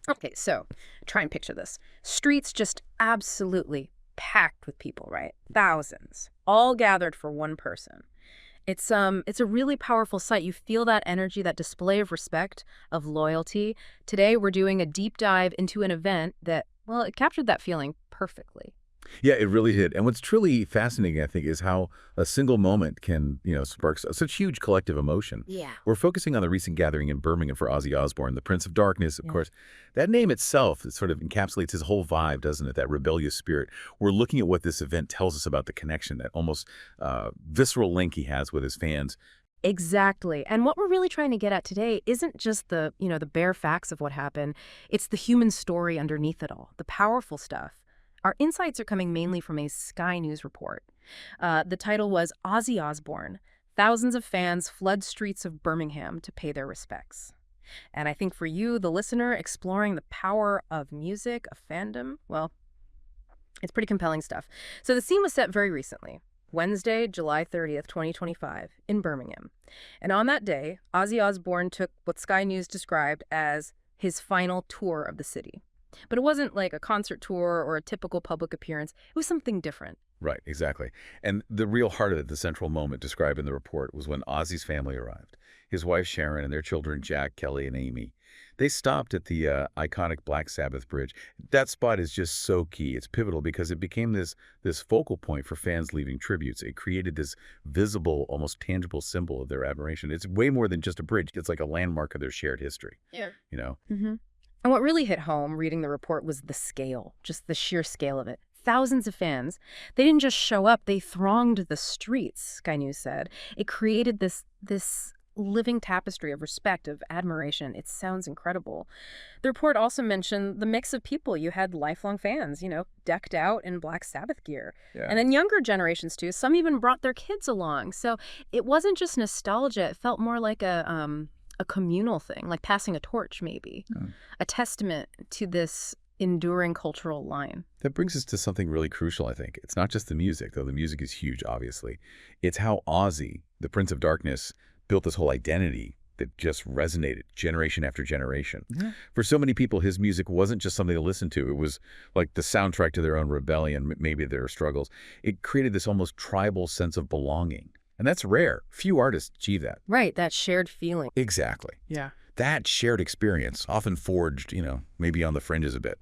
Okay, so try and picture this. Streets just absolutely packed with people, right? Thousands, all gathered for one person. It's a really powerful sight. You feel that energy, that display of respect, of loyalty. Today we're doing a deep dive into an event that, well, it captured that feeling perfectly. Yeah, it really did. And what's truly fascinating, I think, is how a single moment can, spark such huge collective emotion. Yeah. We're focusing on the recent gathering in Birmingham for Ozzy Osbourne, the Prince of Darkness, of Yeah. course. That name itself sort of encapsulates his whole vibe, doesn't it? That rebellious spirit. We're looking at what this event tells us about the connection, that almost visceral link he has with his fans. Exactly. And what we're really trying to get at today isn't just the bare facts of what happened. It's the human story underneath it all, the powerful stuff. Our insights are coming mainly from a Sky News report. The title was Aussie Osborne. Thousands of fans flood streets of Birmingham to pay their respects. And I think for you, the listener, exploring the power of music, of fandom, well, it's pretty compelling stuff. So the scene was set very recently, Wednesday, July 30th, 2025, in Birmingham. And on that day, Ozzy Osbourne took what Sky News described as his final tour of the city. But it wasn't like a concert tour or a typical public appearance. It was something different. Right, exactly. And the real heart of it, the central moment described in the report, was when Ozzy's family arrived. His wife Sharon and their children Jack, Kelly, and Amy. They stopped at the iconic Black Sabbath Bridge. That spot is just so key. It's pivotal because it became this focal point for fans leaving tributes. It created this visible, almost tangible symbol of their admiration. It's way more than just a bridge. It's like a landmark of their shared history. Yeah. You know? hmm And what really hit home reading the report was the scale, just the sheer scale of it. Thousands of fans. They didn't just show up, they thronged the streets, Sky News said. It created this living tapestry of respect, of admiration. It sounds incredible. The report also mentioned the mix of people. You had lifelong fans, decked out in Black Sabbath gear. Yeah. And then younger generations too. Some even brought their kids along. So it wasn't just nostalgia. It felt more like a communal thing, like passing a torch, maybe. Hmm. A testament to this enduring cultural line. That brings us to something really crucial, I think. It's not just the music, though the music is huge, obviously. It's how Ozzy, the Prince of Darkness, built this whole identity that just resonated generation after generation. Yeah. For so many people, his music wasn't just something to listen to. It was like the soundtrack to their own rebellion, maybe their struggles. It created this almost tribal sense of belonging. And that's rare. Few artists achieve that. Right, that shared feeling. Exactly. Yeah. That shared experience, often forged, maybe on the fringes a bit,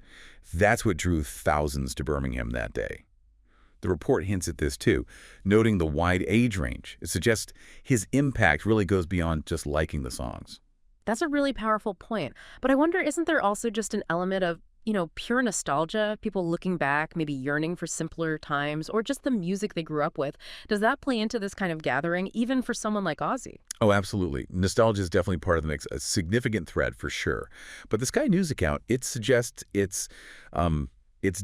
that's what drew thousands to Birmingham that day. The report hints at this too, noting the wide age range. It suggests his impact really goes beyond just liking the songs. That's a really powerful point. But I wonder, isn't there also just an element of, pure nostalgia, people looking back, maybe yearning for simpler times, or just the music they grew up with? Does that play into this kind of gathering, even for someone like Ozzy? Oh, absolutely. Nostalgia is definitely part of the mix, a significant thread for sure. But the Sky News account, it suggests it's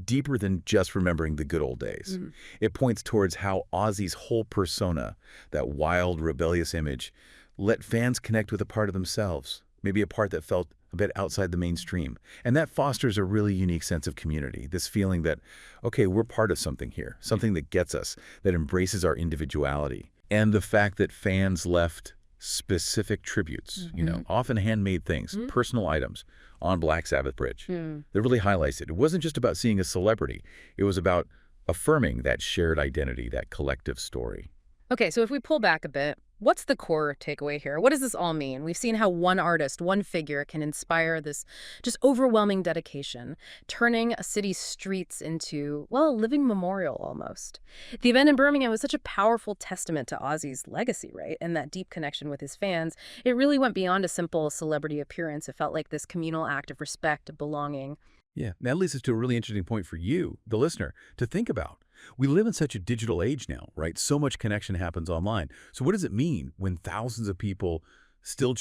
deeper than just remembering the good old days. Mm. It points towards how Ozzy's whole persona, that wild, rebellious image, let fans connect with a part of themselves, maybe a part that felt a bit outside the mainstream. And that fosters a really unique sense of community, this feeling that, okay, we're part of something here, something that gets us, that embraces our individuality. And the fact that fans left specific tributes, often handmade things, personal items, on Black Sabbath Bridge. Mm. That really highlights it. It wasn't just about seeing a celebrity. It was about affirming that shared identity, that collective story. Okay, so if we pull back a bit, what's the core takeaway here? What does this all mean? We've seen how one artist, one figure can inspire this just overwhelming dedication, turning a city's streets into, well, a living memorial almost. The event in Birmingham was such a powerful testament to Ozzy's legacy, right? And that deep connection with his fans. It really went beyond a simple celebrity appearance. It felt like this communal act of respect, of belonging. Yeah, that leads us to a really interesting point for you, the listener, to think about. We live in such a digital age now, right? So much connection happens online. So what does it mean when thousands of people still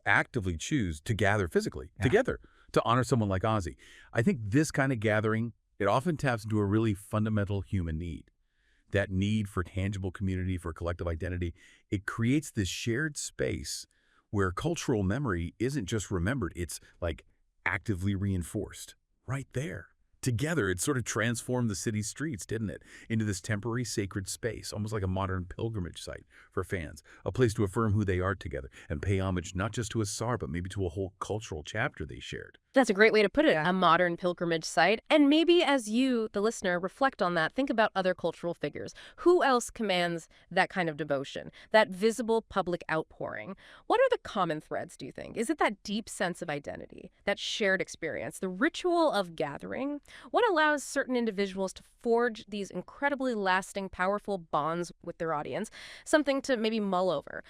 actively choose to gather physically, together, to honor someone like Ozzy? I think this kind of gathering, it often taps into a really fundamental human need. That need for tangible community, for collective identity. It creates this shared space where cultural memory isn't just remembered, it's like actively reinforced right there. Together, it sort of transformed the city's streets, didn't it, into this temporary sacred space, almost like a modern pilgrimage site for fans, a place to affirm who they are together and pay homage not just to a star, but maybe to a whole cultural chapter they shared. That's a great way to put it, Yeah. a modern pilgrimage site. And maybe as you, the listener, reflect on that, think about other cultural figures. Who else commands that kind of devotion, that visible public outpouring? What are the common threads, do you think? Is it that deep sense of identity, that shared experience, the ritual of gathering? What allows certain individuals to forge these incredibly lasting, powerful bonds with their audience? Something to maybe mull over.